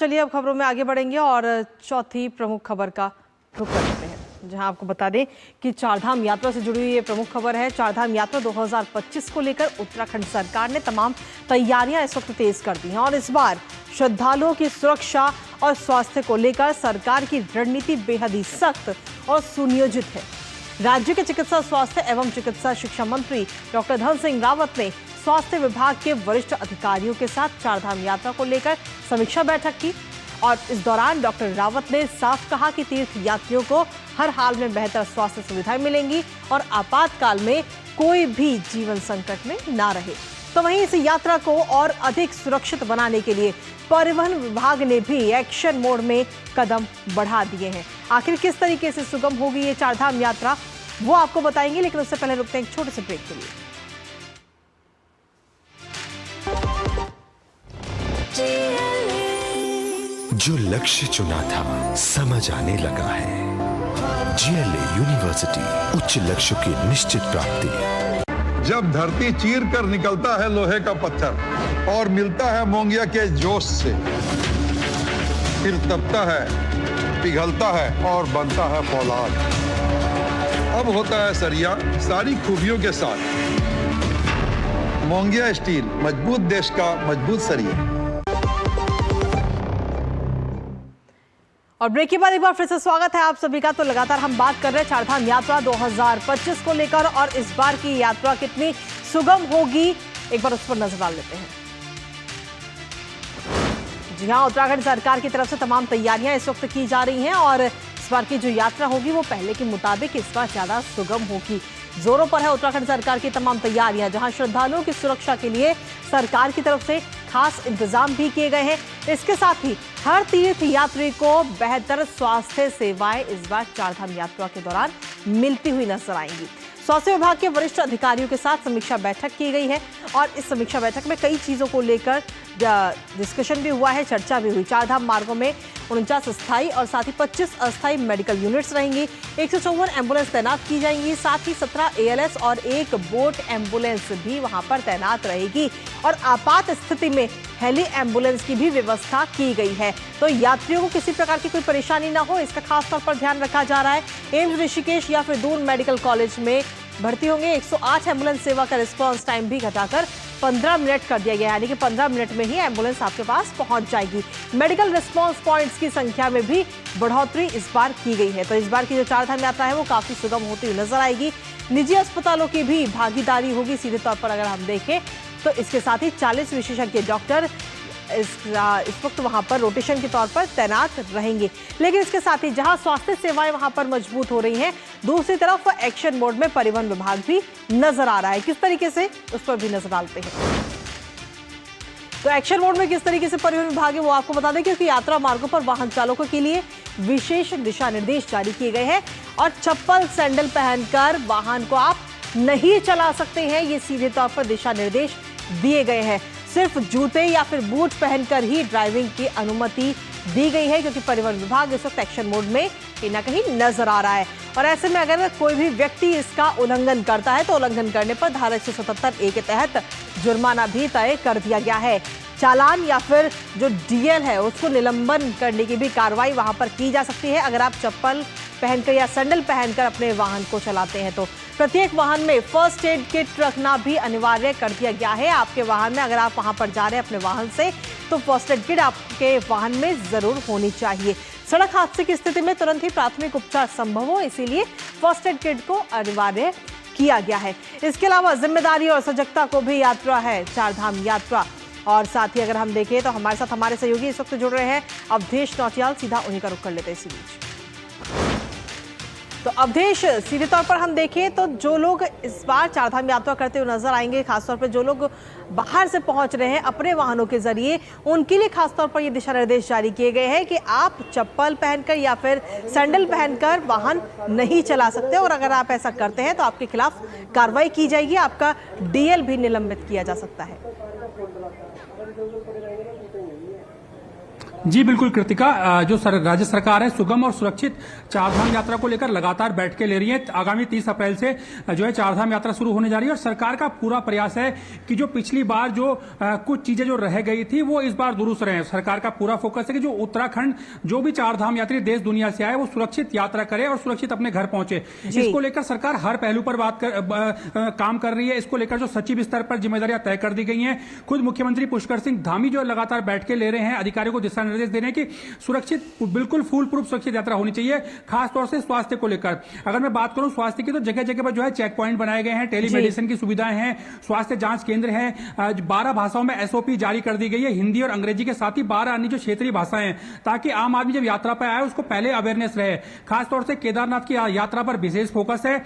चलिए अब खबरों में आगे बढ़ेंगे और चौथी प्रमुख खबर का रुख करते हैं, जहां आपको बता दें कि चारधाम यात्रा से जुड़ी हुई ये प्रमुख खबर है। चारधाम यात्रा 2025 को लेकर उत्तराखंड सरकार ने तमाम तैयारियां इस वक्त तेज कर दी हैं और इस बार श्रद्धालुओं की सुरक्षा और स्वास्थ्य को लेकर सरकार की रणनीति बेहद ही सख्त और सुनियोजित है। राज्य के चिकित्सा स्वास्थ्य एवं चिकित्सा शिक्षा मंत्री डॉक्टर धन सिंह रावत ने स्वास्थ्य विभाग के वरिष्ठ अधिकारियों के साथ चारधाम यात्रा को लेकर समीक्षा बैठक की और इस दौरान डॉक्टर रावत ने साफ कहा कि तीर्थ यात्रियों को हर हाल में बेहतर स्वास्थ्य सुविधाएं मिलेंगी और आपातकाल में कोई भी जीवन संकट में ना रहे। तो वहीं इस यात्रा को और अधिक सुरक्षित बनाने के लिए परिवहन विभाग ने भी एक्शन मोड में कदम बढ़ा दिए हैं। आखिर किस तरीके से सुगम होगी ये चारधाम यात्रा वो आपको बताएंगे, लेकिन उससे पहले रुकते हैं एक छोटे से ब्रेक के लिए। जो लक्ष्य चुना था समझ आने लगा है। GLA यूनिवर्सिटी, उच्च लक्ष्य की निश्चित प्राप्ति। जब धरती चीर कर निकलता है लोहे का पत्थर और मिलता है मोंगिया के जोश से, फिर तपता है, पिघलता है और बनता है फौलाद। अब होता है सरिया सारी खूबियों के साथ। मोंगिया स्टील, मजबूत देश का मजबूत सरिया। और ब्रेक के बाद एक बार फिर से स्वागत है आप सभी का। तो लगातार हम बात कर रहे हैं चारधाम यात्रा 2025 को लेकर और इस बार की यात्रा कितनी सुगम होगी, एक बार उस पर नजर डाल लेते हैं। जी हां, उत्तराखंड सरकार की तरफ से तमाम तैयारियां इस वक्त की जा रही हैं और इस बार की जो यात्रा होगी वो पहले के मुताबिक इस बार ज्यादा सुगम होगी। जोरों पर है उत्तराखंड सरकार की तमाम तैयारियां, जहां श्रद्धालुओं की सुरक्षा के लिए सरकार की तरफ से खास इंतजाम भी किए गए हैं। इसके साथ ही हर तीर्थ यात्री को बेहतर स्वास्थ्य सेवाएं इस बार चारधाम यात्रा के दौरान मिलती हुई नजर आएंगी। स्वास्थ्य विभाग के वरिष्ठ अधिकारियों के साथ समीक्षा बैठक की गई है और इस समीक्षा बैठक में कई चीजों को लेकर डिस्कशन भी हुआ है, चर्चा भी हुई। चारधाम मार्गों में 49 स्थायी और साथ ही 25 अस्थायी मेडिकल यूनिट्स रहेंगी। 154 एम्बुलेंस तैनात की जाएंगी, साथ ही 17 ALS और एक बोट एम्बुलेंस भी वहां पर तैनात रहेगी और आपात स्थिति में हेली एम्बुलेंस की भी व्यवस्था की गई है। तो यात्रियों को किसी प्रकार की कोई परेशानी ना हो, इसका खास तौर पर ध्यान रखा जा रहा है। एम्स ऋषिकेश या फिर दून मेडिकल कॉलेज में भर्ती होंगे। 108 एम्बुलेंस सेवा का रिस्पांस टाइम भी घटाकर 15 मिनट कर दिया गया, यानी कि 15 मिनट में ही एम्बुलेंस आपके पास पहुंच जाएगी। मेडिकल रिस्पांस पॉइंट्स की संख्या में भी बढ़ोतरी इस बार की गई है। तो इस बार की जो चारधाम यात्रा है वो काफी सुगम होती हुई नजर आएगी। निजी अस्पतालों की भी भागीदारी होगी सीधे तौर पर अगर हम देखें तो। इसके साथ ही 40 विशेषज्ञ डॉक्टर इस वक्त वहां पर रोटेशन के तौर पर तैनात रहेंगे। लेकिन इसके साथ ही जहां स्वास्थ्य सेवाएं वहां पर मजबूत हो रही हैं, दूसरी तरफ एक्शन मोड में परिवहन विभाग भी नजर आ रहा है। किस तरीके से, उस पर भी नजर डालते हैं। तो एक्शन मोड में किस तरीके से परिवहन विभाग है वो आपको बता दें, क्योंकि यात्रा मार्गों पर वाहन चालकों के लिए विशेष दिशा निर्देश जारी किए गए हैं और चप्पल सैंडल पहनकर वाहन को आप नहीं चला सकते हैं, ये सीधे तौर पर दिशा निर्देश दिए गए हैं। सिर्फ जूते या फिर बूट पहनकर ही ड्राइविंग की अनुमति दी गई है, क्योंकि परिवहन विभाग इस वक्त एक्शन मोड में कहीं ना कहीं नजर आ रहा है। और ऐसे में अगर कोई भी व्यक्ति इसका उल्लंघन करता है तो उल्लंघन करने पर धारा 177A के तहत जुर्माना भी तय कर दिया गया है। चालान या फिर जो DL है उसको निलंबन करने की भी कार्रवाई वहां पर की जा सकती है अगर आप चप्पल पहनकर या सैंडल पहनकर अपने वाहन को चलाते हैं। तो प्रत्येक वाहन में फर्स्ट एड किट रखना भी अनिवार्य कर दिया गया है। आपके वाहन में अगर आप वहां पर जा रहे हैं अपने वाहन से तो फर्स्ट एड किट आपके वाहन में जरूर होनी चाहिए। सड़क हादसे की स्थिति में तुरंत ही प्राथमिक उपचार संभव हो, इसीलिए फर्स्ट एड किट को अनिवार्य किया गया है। इसके अलावा जिम्मेदारी और सजगता को भी यात्रा है चारधाम यात्रा। और साथ ही अगर हम देखें तो हमारे साथ हमारे सहयोगी इस वक्त जुड़ रहे हैं, अवधेश नौटियाल, सीधा उन्हीं का रुख कर लेते हैं इसी बीच। तो अवधेश, सीधे तौर पर हम देखें तो जो लोग इस बार चारधाम यात्रा करते हुए नजर आएंगे, खासतौर पर जो लोग बाहर से पहुंच रहे हैं अपने वाहनों के जरिए, उनके लिए खासतौर पर ये दिशा निर्देश जारी किए गए हैं कि आप चप्पल पहनकर या फिर सैंडल पहनकर वाहन नहीं चला सकते और अगर आप ऐसा करते हैं तो आपके खिलाफ कार्रवाई की जाएगी, आपका DL भी निलंबित किया जा सकता है। जी बिल्कुल कृतिका, जो राज्य सरकार है सुगम और सुरक्षित चारधाम यात्रा को लेकर लगातार बैठकें ले रही है। आगामी 30 अप्रैल से जो है चारधाम यात्रा शुरू होने जा रही है और सरकार का पूरा प्रयास है कि जो पिछली बार जो कुछ चीजें जो रह गई थी वो इस बार दुरुस्त रहे। सरकार का पूरा फोकस है कि जो उत्तराखंड जो भी चारधाम यात्री देश दुनिया से आए वो सुरक्षित यात्रा करे और सुरक्षित अपने घर पहुंचे। इसको लेकर सरकार हर पहलू पर काम कर रही है। इसको लेकर जो सचिव स्तर पर जिम्मेदारियां तय कर दी गई हैं। खुद मुख्यमंत्री पुष्कर सिंह धामी जो लगातार बैठकें ले रहे हैं, अधिकारियों को दिशा निर्देश दे रहे हैं कि सुरक्षित बिल्कुल फूल प्रूफ सुरक्षित यात्रा होनी चाहिए, खासतौर से स्वास्थ्य को लेकर। अगर मैं बात करूं स्वास्थ्य की तो जगह जगह पर जो है चेक पॉइंट बनाए गए हैं, टेलीमेडिसिन की सुविधाएं हैं, स्वास्थ्य जांच केंद्र हैं, 12 भाषाओं में एसओपी जारी कर दी गई है, हिंदी और अंग्रेजी के साथ ही 12 अन्य जो क्षेत्रीय भाषाएं हैं, ताकि आम आदमी जब यात्रा पर आए उसको पहले अवेयरनेस रहे। खासतौर से केदारनाथ की यात्रा पर विशेष फोकस है।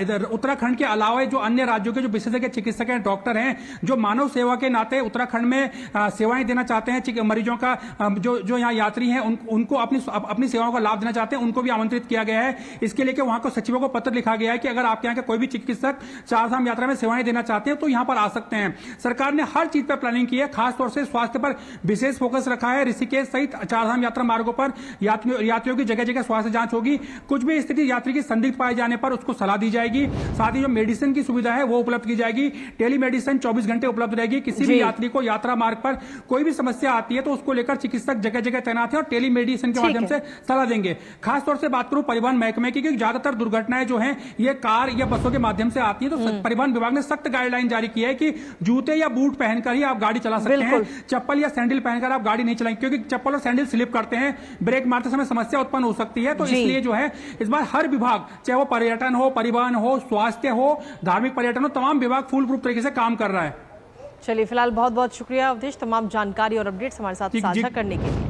इधर उत्तराखंड के अलावा जो अन्य राज्यों के जो विशेषज्ञ चिकित्सक हैं, डॉक्टर हैं, जो मानव सेवा के नाते उत्तराखंड में सेवाएं देना चाहते हैं, मरीजों का जो यहाँ यात्री हैं उनको अपनी सेवाओं का लाभ देना चाहते हैं, उनको भी आमंत्रित किया गया है। इसके लिए वहां को सचिवों को पत्र लिखा गया है कि अगर आपके यहाँ के कोई भी चिकित्सक चारधाम यात्रा में सेवाएं देना चाहते हैं तो यहाँ पर आ सकते हैं। सरकार ने हर चीज पर प्लानिंग की है, खासतौर से स्वास्थ्य पर विशेष फोकस रखा है। ऋषिकेश सहित चारधाम यात्रा मार्गों पर यात्रियों की जगह जगह स्वास्थ्य जांच होगी। कुछ भी स्थिति यात्री की संदिग्ध पाए जाने पर उसको सलाह दी जाएगी। साथ ही जो मेडिसिन की सुविधा है वो उपलब्ध की जाएगी। टेलीमेडिसिन 24 घंटे उपलब्ध रहेगी। किसी भी यात्री को यात्रा मार्ग पर कोई भी समस्या आती है तो उसको लेकर चिकित्सक जगह जगह तैनात है और टेलीमेडिसिन के माध्यम से सलाह देंगे। खासतौर से बात करूं परिवहन महकमे की, क्योंकि ज्यादातर दुर्घटनाएं जो हैं ये कार या बसों के माध्यम से आती है, तो परिवहन विभाग ने सख्त गाइडलाइन जारी की है कि जूते या बूट पहनकर ही आप गाड़ी चला सकते हैं। चप्पल या सैंडल पहनकर आप गाड़ी नहीं चलाएंगे, क्योंकि चप्पल और सैंडल स्लिप करते हैं, ब्रेक मारते समय समस्या उत्पन्न हो सकती है। तो इसलिए जो है इस बार हर विभाग, चाहे वो पर्यटन हो, परिवहन हो, स्वास्थ्य हो, धार्मिक पर्यटन हो, तमाम विभाग फूल प्रूफ तरीके से काम कर रहा है। चलिए, फिलहाल बहुत बहुत शुक्रिया अवधेश, तमाम जानकारी और अपडेट्स हमारे साथ साझा करने के लिए।